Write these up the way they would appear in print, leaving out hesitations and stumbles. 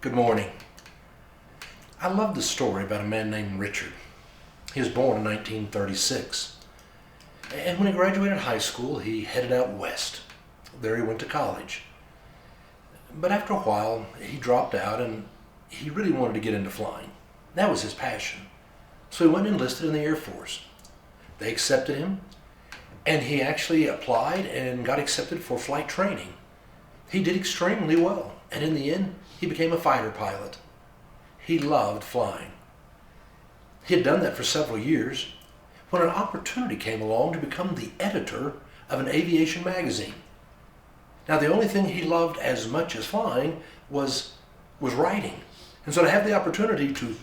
Good morning. I love the story about a man named Richard. He was born in 1936. And when he graduated high school, he headed out west. There he went to college. But after a while, he dropped out and he really wanted to get into flying. That was his passion. So he went and enlisted in the Air Force. They accepted him, and he actually applied and got accepted for flight training. He did extremely well, and in the end, he became a fighter pilot. He loved flying. He had done that for several years when an opportunity came along to become the editor of an aviation magazine. Now, the only thing he loved as much as flying was writing. And so to have the opportunity to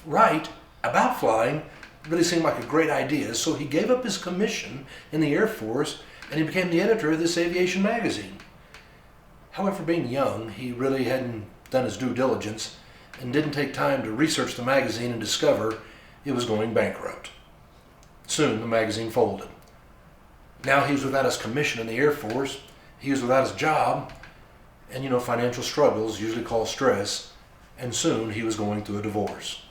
write about flying really seemed like a great idea. So he gave up his commission in the Air Force and he became the editor of this aviation magazine. However, being young, he really hadn't done his due diligence and didn't take time to research the magazine and discover it was going bankrupt. Soon the magazine folded. Now he was without his commission in the Air Force, he was without his job, and financial struggles usually cause stress, and soon he was going through a divorce.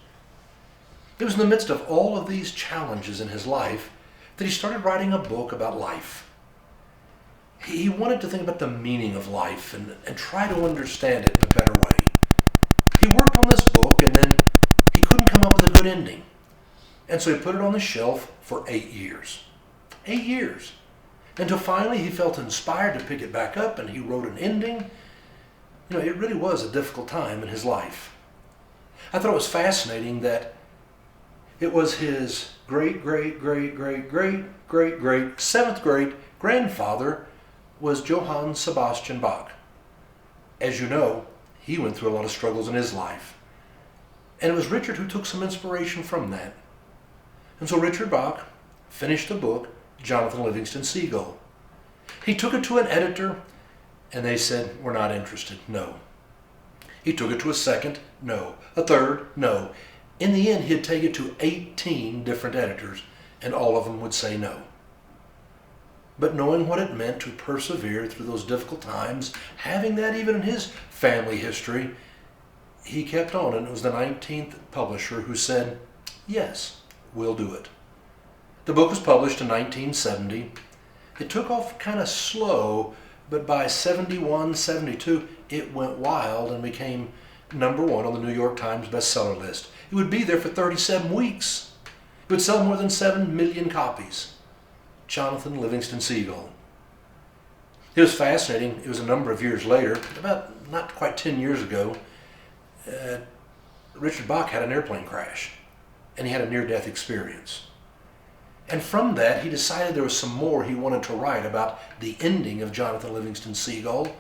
It was in the midst of all of these challenges in his life that he started writing a book about life. He wanted to think about the meaning of life and try to understand it in a better way. He worked on this book and then he couldn't come up with a good ending. And so he put it on the shelf for 8 years. 8 years. Until finally he felt inspired to pick it back up and he wrote an ending. It really was a difficult time in his life. I thought it was fascinating that it was his great seventh great grandfather was Johann Sebastian Bach. As you know, he went through a lot of struggles in his life. And it was Richard who took some inspiration from that. And so Richard Bach finished the book, Jonathan Livingston Seagull. He took it to an editor, and they said, "We're not interested, no." He took it to a second, no. A third, no. In the end, he'd take it to 18 different editors, and all of them would say no. But knowing what it meant to persevere through those difficult times, having that even in his family history, he kept on, and it was the 19th publisher who said, "Yes, we'll do it." The book was published in 1970. It took off kind of slow, but by 71, 72, it went wild and became number one on the New York Times bestseller list. It would be there for 37 weeks. It would sell more than 7 million copies. Jonathan Livingston Seagull. It was fascinating. It was a number of years later, about not quite 10 years ago, Richard Bach had an airplane crash, and he had a near-death experience. And from that, he decided there was some more he wanted to write about the ending of Jonathan Livingston Seagull.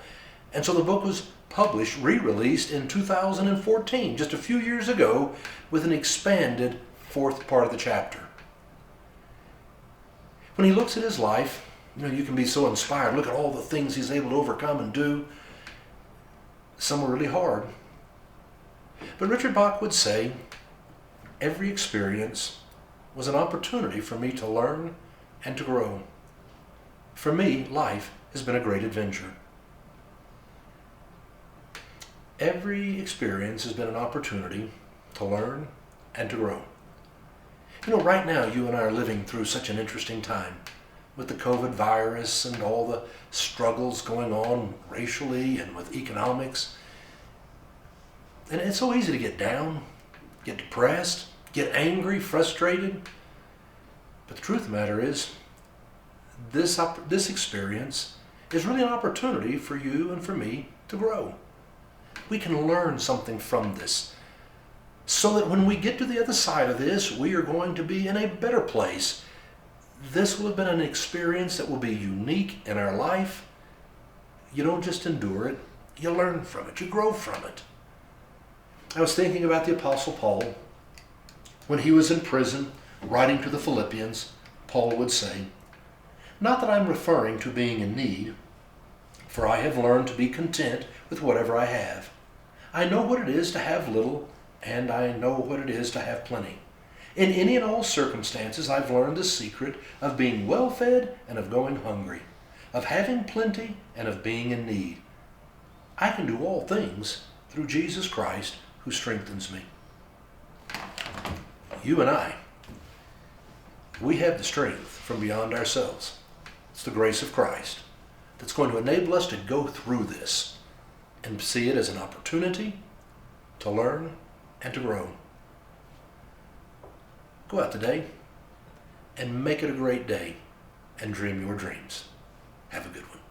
And so the book was published, re-released in 2014, just a few years ago, with an expanded fourth part of the chapter. When he looks at his life, you can be so inspired. Look at all the things he's able to overcome and do. Some were really hard. But Richard Bach would say, every experience was an opportunity for me to learn and to grow. For me, life has been a great adventure. Every experience has been an opportunity to learn and to grow. Right now you and I are living through such an interesting time with the COVID virus and all the struggles going on racially and with economics. And it's so easy to get down, get depressed, get angry, frustrated. But the truth of the matter is, this experience is really an opportunity for you and for me to grow. We can learn something from this, so that when we get to the other side of this, we are going to be in a better place. This will have been an experience that will be unique in our life. You don't just endure it, you learn from it, you grow from it. I was thinking about the Apostle Paul. When he was in prison, writing to the Philippians, Paul would say, "Not that I'm referring to being in need, for I have learned to be content with whatever I have. I know what it is to have little, and I know what it is to have plenty. In any and all circumstances, I've learned the secret of being well-fed and of going hungry, of having plenty and of being in need. I can do all things through Jesus Christ who strengthens me. You and I, we have the strength from beyond ourselves. It's the grace of Christ that's going to enable us to go through this and see it as an opportunity to learn and to grow. Go out today and make it a great day and dream your dreams. Have a good one.